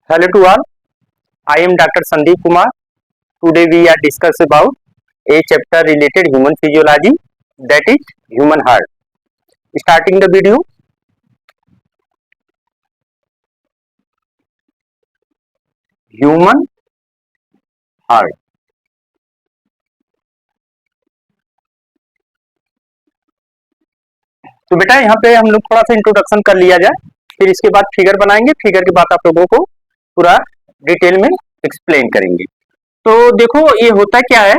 Hello to all. I am Dr. Sandeep Kumar. Today we are discuss about a chapter related human physiology, that is human heart. Starting the video, human heart. तो बेटा यहाँ पे हम लोग थोड़ा सा introduction कर लिया जाए, फिर इसके बाद फिगर बनाएंगे, फिगर के बाद आप लोगों को पूरा डिटेल में एक्सप्लेन करेंगे। तो देखो ये होता क्या है,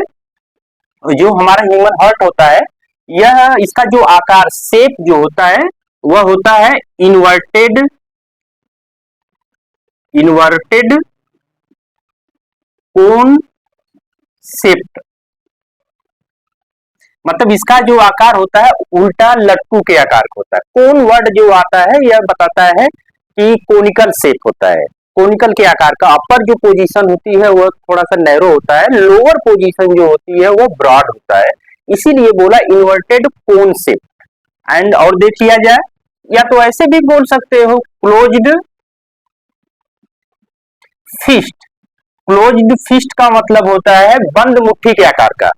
जो हमारा ह्यूमन हार्ट होता है, यह इसका जो आकार शेप जो होता है वह होता है इन्वर्टेड इन्वर्टेड कोन शेप। मतलब इसका जो आकार होता है उल्टा लट्टू के आकार का होता है। कोन वर्ड जो आता है यह बताता है कि कोनिकल शेप होता है, कोनिकल के आकार का। अपर जो पोजीशन होती है वह थोड़ा सा नैरो होता है, लोअर पोजीशन जो होती है वह ब्रॉड होता है, इसीलिए बोला इन्वर्टेड कोन शेप। एंड और देख लिया जाए, या तो ऐसे भी बोल सकते हो क्लोज्ड फिस्ट। क्लोज्ड फिस्ट का मतलब होता है बंद मुट्ठी के आकार का।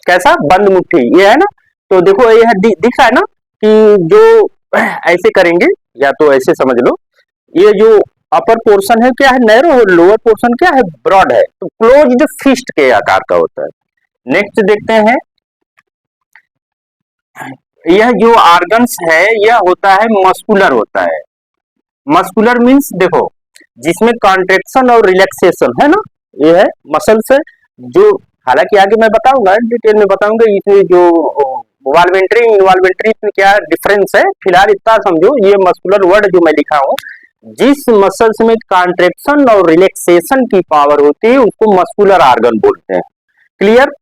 कैसा? बंद मुट्ठी, ये है ना। तो देखो यह दिख रहा है ना कि जो ऐसे करेंगे, या तो ऐसे समझ लो, ये जो अपर पोर्शन है क्या है? नैरो, लोअर पोर्शन क्या है? ब्रॉड है। तो क्लोज्ड फिस्ट के आकार का होता है। नेक्स्ट देखते हैं, यह जो ऑर्गन्स है यह होता है मस्कुलर होता है। मस्कुलर मीन्स देखो जिसमें कॉन्ट्रेक्शन और रिलैक्सेशन है ना, ये है मसल्स है। जो हालांकि आगे मैं बताऊंगा, डिटेल में बताऊंगा इसमें जो वॉल्वेंट्री इनवॉल्वेंट्री में क्या डिफरेंस है। फिलहाल इतना समझो, ये मस्कुलर वर्ड जो मैं लिखा हूँ, जिस मसल्स में कॉन्ट्रेक्शन और रिलैक्सेशन की पावर होती है उसको मस्कुलर ऑर्गन बोलते हैं। क्लियर?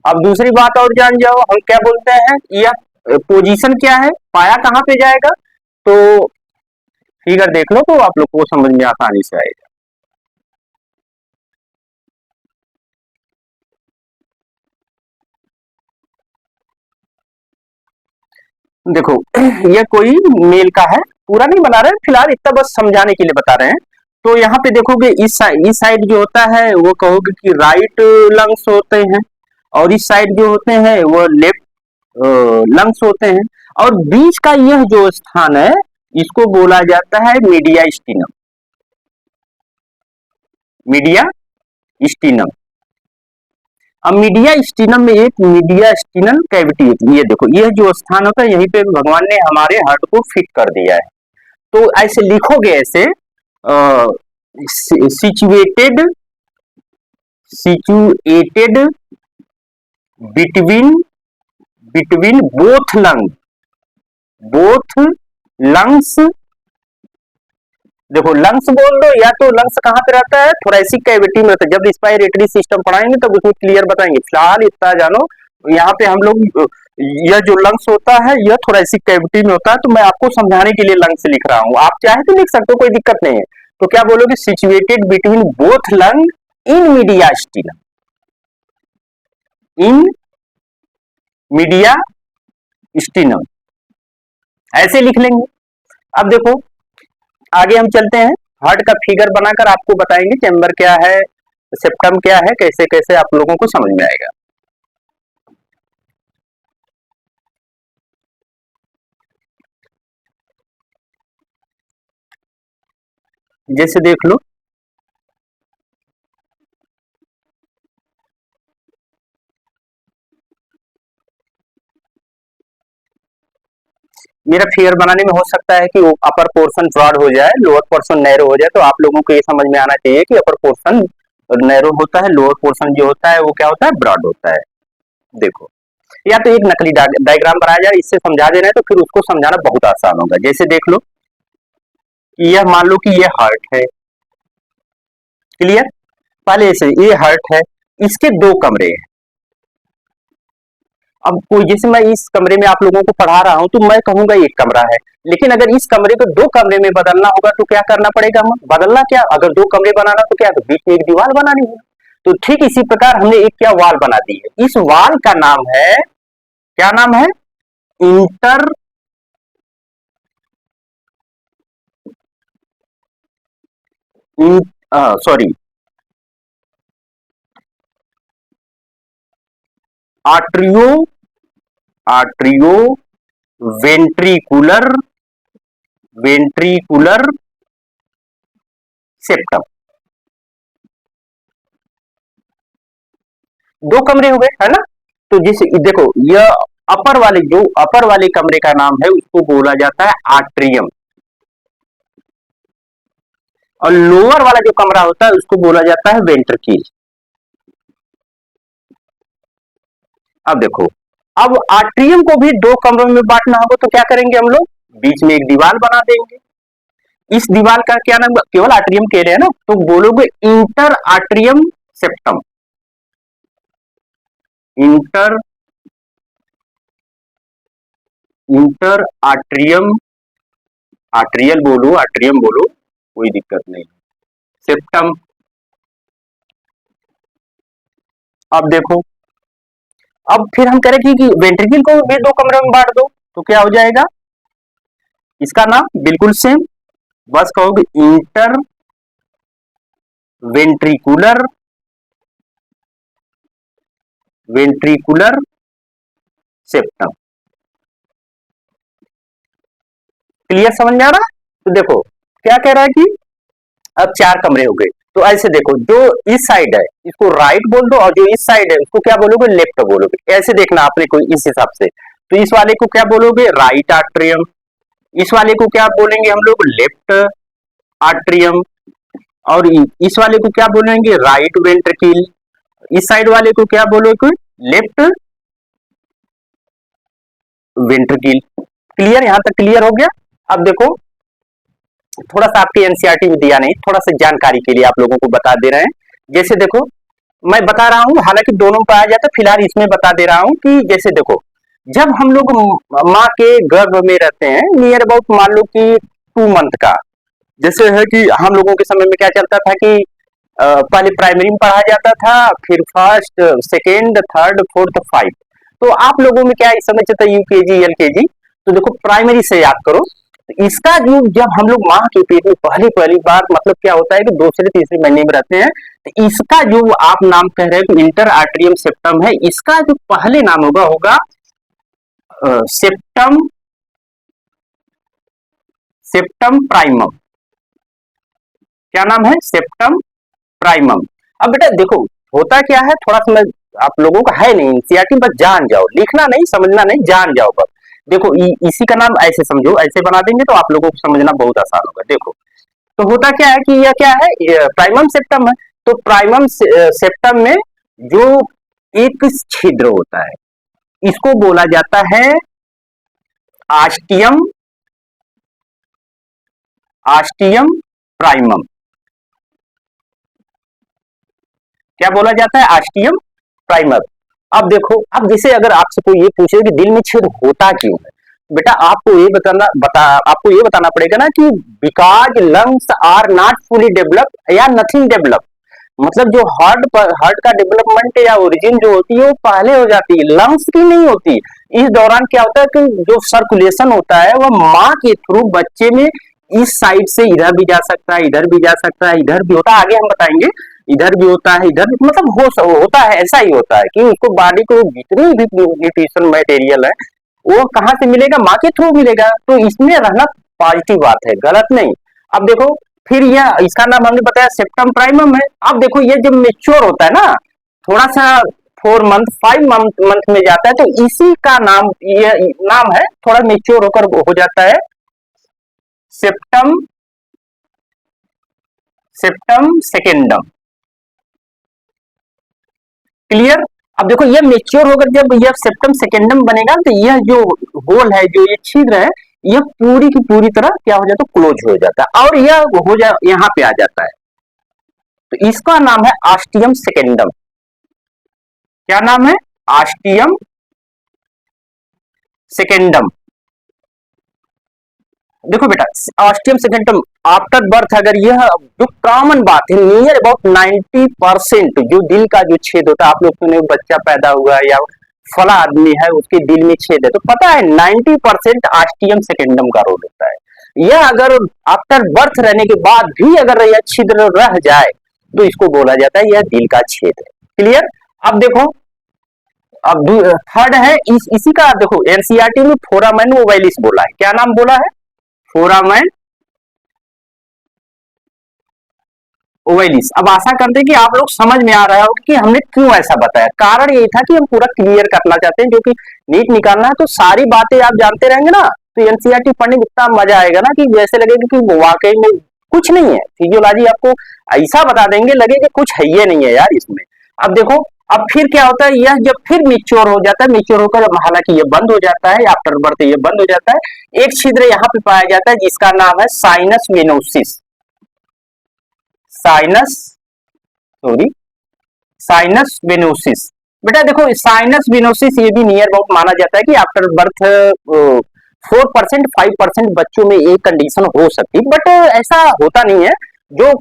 अब दूसरी बात और जान जाओ, हम क्या बोलते हैं, यह पोजीशन क्या है, पाया कहाँ पे जाएगा। तो फिगर देख लो तो आप लोग को समझ में आसानी से आएगा। देखो यह कोई मेल का है, पूरा नहीं बना रहे, फिलहाल इतना बस समझाने के लिए बता रहे हैं। तो यहाँ पे देखोगे इस साइड जो होता है वो कहोगे कि राइट लंग्स होते हैं, और इस साइड जो होते हैं वो लेफ्ट लंग्स होते हैं। और बीच का यह जो स्थान है इसको बोला जाता है मीडिया स्टीनम। मीडिया स्टीनम। अब मीडिया स्टीनम में एक मीडिया स्टीनल कैविटी होती है। ये देखो, यह जो स्थान होता है यहीं पे भगवान ने हमारे हार्ट को फिट कर दिया है। तो ऐसे लिखोगे, ऐसे situated situated between between both lungs. देखो लंग्स बोल दो, या तो लंग्स कहाँ पे रहता है? थोरेसिक कैविटी में रहता है। जब रिस्पायरेटरी सिस्टम पढ़ाएंगे तब उसमें क्लियर बताएंगे, फिलहाल इतना जानो। यहाँ पे हम लोग यह जो लंग्स होता है यह थोरेसिक कैविटी में होता है। तो मैं आपको समझाने के लिए लंग्स लिख रहा हूँ, आप चाहे तो लिख सकते हो, कोई दिक्कत नहीं है। तो क्या बोलोगे? सिचुएटेड बिटवीन बोथ लंग इन मीडिया स्टीनम। इन मीडिया स्टीनम ऐसे लिख लेंगे। अब देखो आगे हम चलते हैं, हार्ट का फिगर बनाकर आपको बताएंगे चैम्बर क्या है, सेप्टम क्या है, कैसे कैसे आप लोगों को समझ में आएगा। जैसे देख लो, मेरा फिगर बनाने में हो सकता है कि अपर पोर्शन ब्रॉड हो जाए, लोअर पोर्शन नैरो हो जाए। तो आप लोगों को ये समझ में आना चाहिए कि अपर पोर्शन नैरो होता है, लोअर पोर्शन जो होता है वो क्या होता है? ब्रॉड होता है। देखो, या तो एक नकली डायग्राम बनाया जाए, इससे समझा देना है तो फिर उसको समझाना बहुत आसान होगा। जैसे देख लो कि यह मान लो कि यह हार्ट है। क्लियर? पहले से ये हार्ट है, इसके दो कमरे हैं। अब कोई, जैसे मैं इस कमरे में आप लोगों को पढ़ा रहा हूं तो मैं कहूंगा एक कमरा है, लेकिन अगर इस कमरे को दो कमरे में बदलना होगा तो क्या करना पड़ेगा? हम बदलना क्या, अगर दो कमरे बनाना तो क्या, तो बीच में एक दीवार बनानी है। तो ठीक इसी प्रकार हमने एक क्या वाल बना दी है। इस वाल का नाम है, क्या नाम है? Inter sorry, atrio atrio ventricular ventricular septum. दो कमरे हो गए, है ना। तो जिस देखो, यह अपर वाले कमरे का नाम है उसको बोला जाता है आर्ट्रियम, और लोअर वाला जो कमरा होता है उसको बोला जाता है वेंट्रिकल। अब देखो, अब आर्ट्रियम को भी दो कमरों में बांटना होगा तो क्या करेंगे हम लोग, बीच में एक दीवार बना देंगे। इस दीवार का क्या नाम, केवल आर्ट्रियम कह रहे हैं ना, तो बोलोगे inter atrium septum. Inter inter atrium, atrium बोलो, कोई दिक्कत नहीं। सेप्टम। अब देखो, अब फिर हम करेंगे कि वेंट्रिकल को भी दो कमरों में बांट दो, तो क्या हो जाएगा, इसका नाम बिल्कुल सेम, बस कहोगे inter ventricular ventricular septum. Clear, समझ में आ रहा है। तो देखो क्या कह रहा है कि अब चार कमरे हो गए, तो ऐसे देखो, जो इस साइड है इसको राइट बोल दो, और जो इस साइड है उसको क्या बोलोगे, लेफ्ट बोलोगे। ऐसे देखना आपने कोई इस हिसाब से, तो इस वाले को क्या बोलोगे, राइट आर्ट्रियम, इस वाले को क्या बोलेंगे हम लोग, लेफ्ट आर्ट्रियम, और इस वाले को क्या बोलेंगे, राइट वेंट्रिकल, इस साइड वाले को क्या बोलोगे, लेफ्ट वेंट्रिकल। क्लियर, यहां तक क्लियर हो गया। अब देखो, थोड़ा सा आपके एनसीईआरटी में दिया नहीं, थोड़ा सा जानकारी के लिए आप लोगों को बता दे रहे हैं। जैसे देखो, मैं बता रहा हूं, हालांकि दोनों में पाया जाता है, फिलहाल इसमें बता दे रहा हूं कि जैसे देखो, जब हम लोग माँ के गर्भ में रहते हैं, नियर अबाउट मान लो कि 2 मंथ का, जैसे है कि हम लोगों के समय में क्या चलता था कि पहले प्राइमरी में पढ़ा जाता था, फिर first second third fourth five, तो आप लोगों में क्या इस समय चलता है, यूकेजी एलकेजी। तो देखो, प्राइमरी से याद करो, तो इसका जो, जब हम लोग माँ के पेट में पहली बार, मतलब क्या होता है कि दूसरे तीसरे महीने में रहते हैं, तो इसका जो आप नाम कह रहे हैं कि इंटर आर्ट्रियम सेप्टम है, इसका जो पहले नाम होगा सेप्टम सेप्टम प्राइमम। क्या नाम है, सेप्टम प्राइमम। अब बेटा देखो, होता क्या है, थोड़ा सा मैं आप लोगों का है नहीं एनसीईआरटी, बस जान जाओ, लिखना नहीं समझना नहीं, जान जाओ बस। देखो, इसी का नाम ऐसे समझो, ऐसे बना देंगे तो आप लोगों को समझना बहुत आसान होगा। देखो, तो होता क्या है कि यह क्या है, प्राइमम सेप्टम है, तो प्राइमम सेप्टम में जो एक छिद्र होता है इसको बोला जाता है आस्टियम आस्टियम प्राइमम। क्या बोला जाता है, आस्टियम प्राइमर। अब देखो, अब जैसे अगर आपसे कोई ये पूछे कि दिल में छेद होता क्यों है, बेटा आपको ये बताना पड़ेगा ना कि because lungs are not fully develop या नथिंग डेवलप, मतलब जो हार्ट का डेवलपमेंट या ओरिजिन जो होती है वो पहले हो जाती है, लंग्स की नहीं होती। इस दौरान क्या होता है कि जो सर्कुलेशन होता है वह माँ के थ्रू बच्चे में इस साइड से इधर भी जा सकता है, इधर भी जा सकता है, इधर भी होता है, आगे हम बताएंगे, इधर भी होता है, इधर भी, मतलब होता है, ऐसा ही होता है कि उसको बॉडी को जितनी भी न्यूट्रिशन मटेरियल है वो कहाँ से मिलेगा, माँ के थ्रू मिलेगा, तो इसमें रहना पॉजिटिव बात है, गलत नहीं। अब देखो, फिर यह, इसका नाम हमने बताया सेप्टम प्राइमम है। अब देखो, ये जब मेच्योर होता है ना, थोड़ा सा 4 मंथ 5 मंथ में जाता है, तो इसी का नाम, ये नाम है, थोड़ा मेच्योर होकर हो जाता है सेप्टम सेप्टम सेकेंडम। क्लियर। अब देखो, ये मेच्योर होकर जब यह सेप्टम सेकेंडम बनेगा, तो यह जो होल है, जो ये छिद्र है, यह पूरी की पूरी तरह क्या हो जाता है, क्लोज हो जाता है, और यह यहाँ पे आ जाता है, तो इसका नाम है आस्टियम सेकेंडम। क्या नाम है, आस्टियम सेकेंडम। देखो बेटा, ऑस्टियम सेकेंडम आफ्टर बर्थ, अगर यह जो कॉमन बात है, नियर अबाउट 90% जो दिल का जो छेद होता है, आप लोग सुने बच्चा पैदा हुआ या फला आदमी है उसके दिल में छेद है, तो पता है 90% ऑस्टियम सेकेंडम का रोल होता है। यह अगर आफ्टर बर्थ रहने के बाद भी अगर यह छिद्र रह जाए तो इसको बोला जाता है यह दिल का छेद है। क्लियर। अब देखो, अब थर्ड है इसी का, देखो एनसीईआरटी में फोरामेन ओवैलिस बोला है। क्या नाम बोला है? फोरामेन ओवैलिस। अब आशा करते हैं कि आप लोग समझ में आ रहा होगा कि हमने क्यों ऐसा बताया। कारण ये था कि हम पूरा क्लियर करना चाहते हैं, जो कि नीट निकालना है तो सारी बातें आप जानते रहेंगे ना, तो एनसीईआरटी पढ़ने में इतना मजा आएगा ना कि जैसे लगेगा कि वाकई में कुछ नहीं है। फिजियोलॉजी आपको ऐसा बता देंगे लगे कि कुछ है ये नहीं है यार इसमें। अब देखो, अब फिर क्या होता है, यह जब फिर मिच्योर हो जाता है, मिच्योर होकर हालांकि ये बंद हो जाता है, आफ्टर बर्थ ये बंद हो जाता है। एक छिद्र यहाँ पे पाया जाता है जिसका नाम है sinus venosus. Sinus, sorry, sinus venosus. बेटा देखो, साइनस वेनोसिस ये भी नियर अबाउट माना जाता है कि आफ्टर बर्थ 4% 5% बच्चों में ये कंडीशन हो सकती है, बट ऐसा होता नहीं है। जो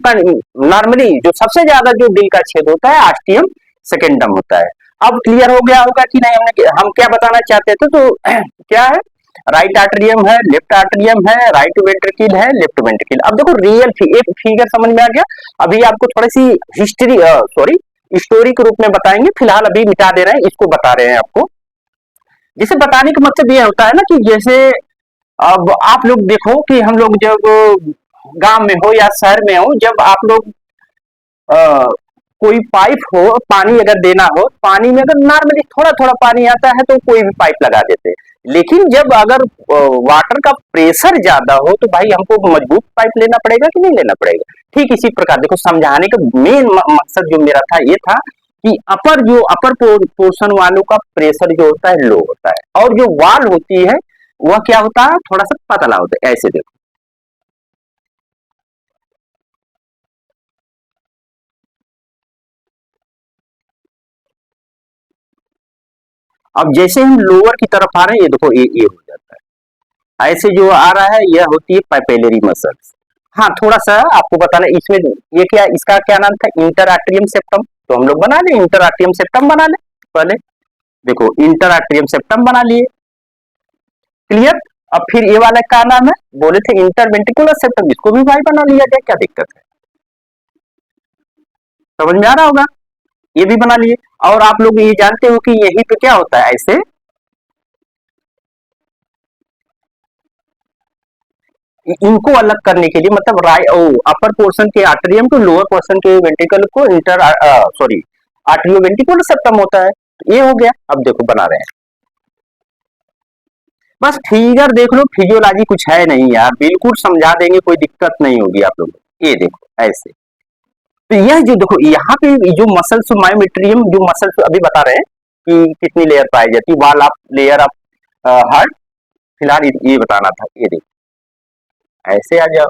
नॉर्मली जो सबसे ज्यादा जो दिल का छेद होता है ऑस्टियम सेकेंडम होता है। अब क्लियर हो गया होगा कि नहीं हम क्या बताना चाहते थे, तो क्या है, राइट आर्टरियम है, लेफ्ट आर्टरियम है, राइट वेंट्रिकल है, लेफ्ट वेंट्रिकल। अब देखो रियल एक फिगर समझ में आ गया। अभी आपको थोड़ी सी हिस्ट्री, सॉरी, स्टोरी के रूप में बताएंगे, फिलहाल अभी मिटा दे रहे हैं, इसको बता रहे हैं आपको। जिसे बताने का मतलब ये होता है ना कि जैसे अब आप लोग देखो कि हम लोग जब गांव में हो या शहर में हो, जब आप लोग कोई पाइप हो, पानी अगर देना हो, पानी में अगर नॉर्मली थोड़ा थोड़ा पानी आता है तो कोई भी पाइप लगा देते हैं। लेकिन जब अगर वाटर का प्रेशर ज्यादा हो तो भाई हमको मजबूत पाइप लेना पड़ेगा कि नहीं लेना पड़ेगा। ठीक इसी प्रकार देखो, समझाने का मेन मकसद जो मेरा था ये था कि अपर पोर्शन वालों का प्रेशर जो होता है लो होता है, और जो वाल होती है वह क्या होता है, थोड़ा सा पतला होता है। ऐसे देखो, अब जैसे हम लोअर की तरफ आ रहे हैं, ये देखो ये हो जाता है। ऐसे जो आ रहा है यह होती है पाइपेलरी मसल्स। हाँ, थोड़ा सा आपको बताना इसमें, ये क्या, इसका क्या नाम था, इंटर आर्टरियम सेप्टम। तो हम लोग बना ले इंटर आर्टरियम सेप्टम बना ले पहले। देखो इंटर आर्टरियम सेप्टम बना लिए। क्लियर। अब फिर ये वाला क्या नाम है, बोले थे इंटर वेंट्रिकुलर सेप्टम, इसको भी भाई बना लिया जाए, क्या दिक्कत है। समझ में आ रहा होगा, ये भी बना लिए। और आप लोग ये जानते हो कि यही पे क्या होता है, ऐसे इनको अलग करने के लिए, मतलब अपर पोर्शन के आर्टरियम टू लोअर पोर्शन के वेंट्रिकल को इंटर, सॉरी, आर्टरियो वेंट्रिकुलर सेप्टम होता है। तो ये हो गया। अब देखो बना रहे हैं, बस फिगर देख लो, फिजियोलॉजी कुछ है नहीं यार, बिल्कुल समझा देंगे, कोई दिक्कत नहीं होगी आप लोगों को। ये देखो ऐसे, तो यह जो देखो यहाँ पे जो मसल्स मायोमेट्रियम, जो मसल्स अभी बता रहे हैं कि कितनी लेयर पाई जाती है, wall of layer of heart, फिलहाल ये बताना था। ये देखो ऐसे आ जाओ।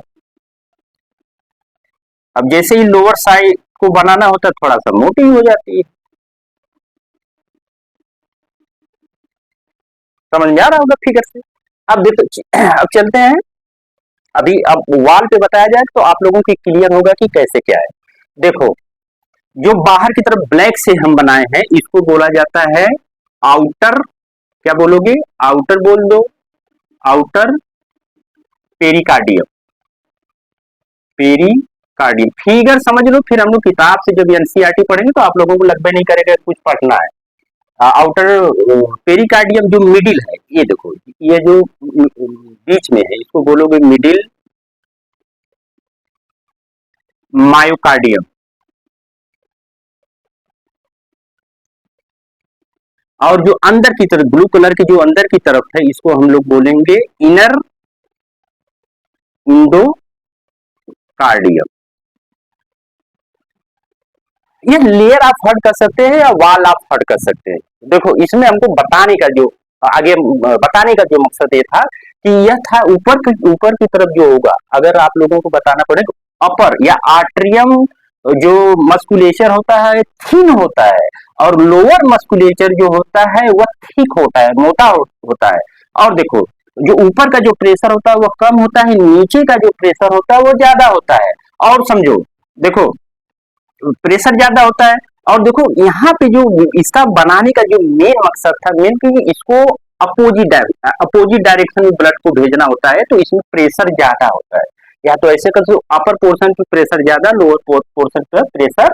अब जैसे ही लोअर साइड को बनाना होता है थोड़ा सा मोटी हो जाती है। समझ में आ रहा होगा फिगर से। अब देखो अब चलते हैं, अभी अब वाल पे बताया जाए तो आप लोगों की क्लियर होगा कि कैसे क्या है। देखो, जो बाहर की तरफ ब्लैक से हम बनाए हैं इसको बोला जाता है आउटर, क्या बोलोगे, आउटर बोल दो, आउटर पेरिकार्डियम। पेरिकार्डियम फिगर समझ लो, फिर हम लोग किताब से जब एनसीईआरटी पढ़ेंगे तो आप लोगों को लगभग नहीं करेगा कुछ पढ़ना है। आउटर पेरिकार्डियम जो मिडिल है, ये देखो, ये जो बीच में है इसको बोलोगे मिडिल मायोकार्डियम। और जो अंदर की तरफ ब्लू कलर की जो अंदर की तरफ है इसको हम लोग बोलेंगे इनर इंडोकार्डियम। ये लेयर आप हर्ट कर सकते हैं या वाल आप हर्ट कर सकते हैं। देखो इसमें हमको बताने का जो आगे बताने का जो मकसद ये था कि यह था ऊपर की तरफ जो होगा, अगर आप लोगों को बताना पड़े तो अपर या आर्ट्रियम जो मस्कुलेचर होता है थिन होता है, और लोअर मस्कुलेचर जो होता है वह थिक होता है, मोटा होता है। और देखो जो ऊपर का जो प्रेशर होता है वो कम होता है, नीचे का जो प्रेशर होता है वो ज्यादा होता है। और समझो, देखो प्रेशर ज्यादा होता है, और देखो यहाँ पे जो इसका बनाने का जो मेन मकसद था, मेन कि इसको अपोजिट डायरेक्शन में ब्लड को भेजना होता है, तो इसमें प्रेशर ज्यादा होता है। या तो ऐसे कर अपर पोर्शन पे प्रेशर ज्यादा, लोअर पोर्शन पे प्रेशर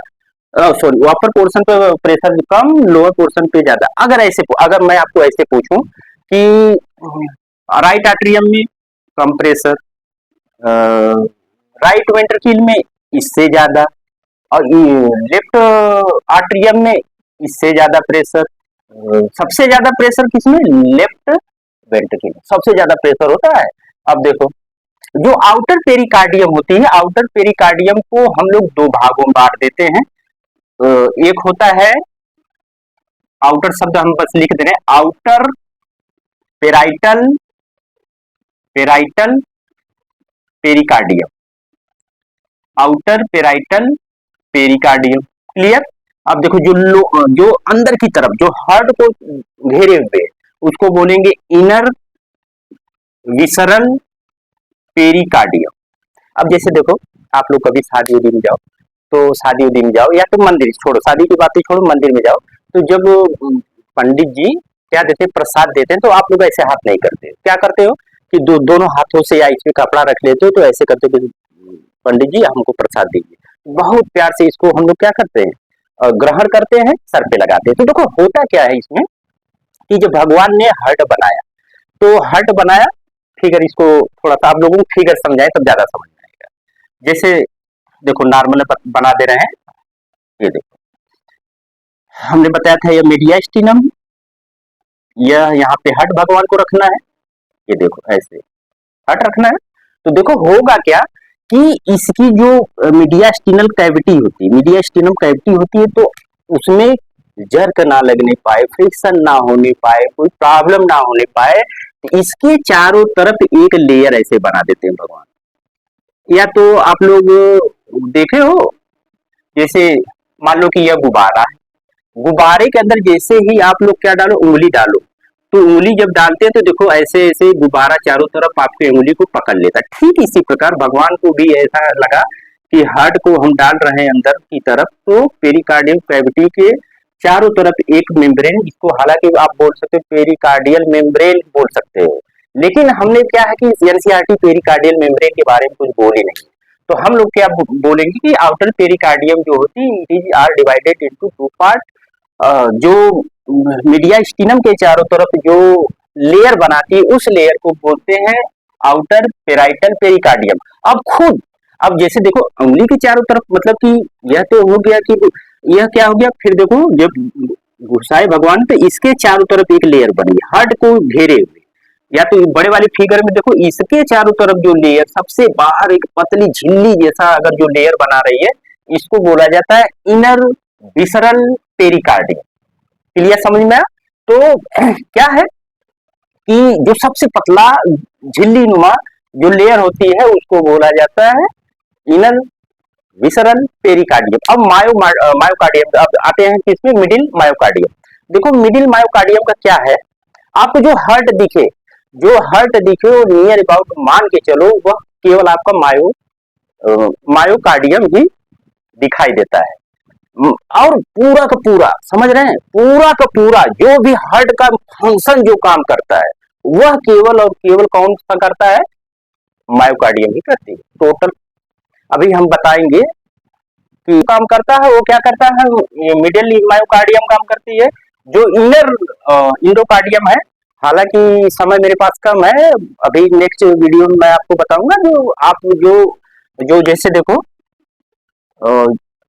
सॉरी अपर पोर्शन पे प्रेशर कम, लोअर पोर्शन पे ज्यादा। अगर मैं आपको ऐसे पूछूं कि राइट आर्टरियम में कम प्रेशर, राइट वेंट्रिकल में इससे ज्यादा, और लेफ्ट आर्टरियम में इससे ज्यादा प्रेशर। सबसे ज्यादा प्रेशर किसमें? लेफ्ट वेंट्रिकल में सबसे ज्यादा प्रेशर होता है। अब देखो, जो आउटर पेरिकार्डियम होती है, आउटर पेरिकार्डियम को हम लोग दो भागों में बांट देते हैं। एक होता है आउटर, शब्द हम बस लिख दे रहे हैं, outer parietal pericardium, outer parietal pericardium. Clear? अब देखो, जो अंदर की तरफ जो हार्ट को घेरे हुए उसको बोलेंगे इनर विसरल पेरिकार्डियम। अब जैसे देखो, आप लोग कभी शादी उदी में जाओ, तो शादी उदी में जाओ या तो मंदिर, छोड़ो शादी की बातें छोड़ो, मंदिर में जाओ, तो जब पंडित जी क्या देते हैं, प्रसाद देते हैं, तो आप लोग ऐसे हाथ नहीं करते। क्या करते हो कि दोनों हाथों से या इसमें कपड़ा रख लेते हो, तो ऐसे करते हो कि पंडित जी हमको प्रसाद दीजिए। बहुत प्यार से इसको हम लोग क्या करते हैं, ग्रहण करते हैं, सर पे लगाते हैं। तो देखो होता क्या है इसमें कि जब भगवान ने हार्ट बनाया, तो हार्ट बनाया, फिगर इसको थोड़ा सा आप लोगों को फिगर समझाए तब ज्यादा समझ में आएगा। जैसे देखो, नॉर्मल बना दे रहे हैं, ये देखो हमने बताया था, ये मीडियास्टिनम, यह यहाँ पे हार्ट भगवान को रखना है, ये देखो ऐसे हार्ट रखना है। तो देखो होगा क्या कि इसकी जो मीडियास्टिनल कैविटी होती है, मीडियास्टिनम कैविटी होती है, तो उसमें जर्क ना लगने पाए, फ्रिक्शन ना होने पाए, कोई प्रॉब्लम ना होने पाए, तो इसके चारों तरफ एक लेयर ऐसे बना देते हैं भगवान। या तो आप लोग देखे हो, जैसे मान लो कि यह गुब्बारा है, गुब्बारे के अंदर जैसे ही आप लोग क्या डालो, उंगली डालो, तो उंगली जब डालते हैं तो देखो ऐसे ऐसे गुब्बारा चारों तरफ आपकी उंगली को पकड़ लेता है। ठीक इसी प्रकार भगवान को भी ऐसा लगा कि हार्ट को हम डाल रहे हैं अंदर की तरफ, तो पेरिकार्डियल कैविटी के चारों तरफ एक मेम्ब्रेन, इसको हालांकि आप बोल सकते हो पेरिकार्डियल मेम्ब्रेन बोल सकते हो, लेकिन हमने क्या है कि एनसीईआरटी पेरिकार्डियल मेम्ब्रेन के बारे में कुछ बोली नहीं। तो हम लोग क्या बोलेंगे कि आउटर पेरिकार्डियम जो होती है, it is are divided into two part. जो मीडियास्टिनम के चारों तरफ जो लेयर बनाती है, उस लेयर को बोलते हैं आउटर पेराइटल पेरिकार्डियम। अब जैसे देखो उंगली के चारों तरफ, मतलब कि यह तो हो गया कि यह क्या हो गया, फिर देखो जब घुसाए भगवान, तो इसके चारों तरफ एक लेयर बनी हार्ट को घेरे हुए। या तो बड़े वाले फिगर में देखो, इसके चारों तरफ जो लेयर सबसे बाहर एक पतली झिल्ली जैसा अगर जो लेयर बना रही है, इसको बोला जाता है इनर विसरल पेरिकार्डियम। क्लियर? समझ में आया? तो क्या है कि जो सबसे पतला झिल्ली नुमा जो लेयर होती है, उसको बोला जाता है इनर विसरल पेरिकार्डियम। अब मायोकार्डियम अब आते हैं किसमें, मिडिल मायोकार्डियम। देखो मिडिल मायोकार्डियम का क्या है, आपको जो हार्ट दिखे, नियर अबाउट मान के चलो, वह केवल आपका मायोकार्डियम ही दिखाई देता है। और पूरा का पूरा, समझ रहे हैं, पूरा का पूरा जो भी हार्ट का फंक्शन जो काम करता है, वह केवल और केवल कौन सा करता है, मायोकार्डियम ही करती है टोटल। अभी हम बताएंगे कि काम करता है, वो क्या करता है, ये मिडिल मायोकार्डियम काम करती है। जो इनर इंडोकार्डियम है, हालांकि समय मेरे पास कम है, अभी नेक्स्ट वीडियो में मैं आपको बताऊंगा। जो आप जो जैसे देखो,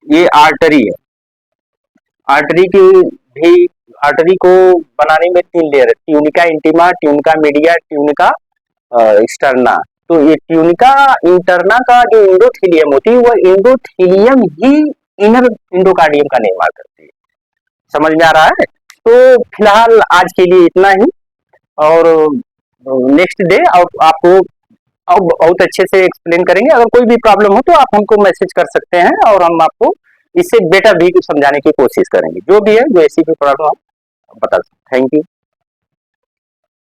ये आर्टरी है, आर्टरी को बनाने में 3 लेयर है, tunica intima, tunica media, tunica externa. तो ये ट्यूनिका इंटरना का जो इंडोथीलियम होती है, वह इंडोथीलियम ही इनर इंडोकार्डियम का निर्माण करती है। समझ में आ रहा है? तो फिलहाल आज के लिए इतना ही, और नेक्स्ट डे आपको अब बहुत अच्छे से एक्सप्लेन करेंगे। अगर कोई भी प्रॉब्लम हो तो आप हमको मैसेज कर सकते हैं, और हम आपको इससे बेटर भी समझाने की कोशिश करेंगे। जो भी है, जो ऐसी भी प्रॉब्लम हो बता सकते। Thank you.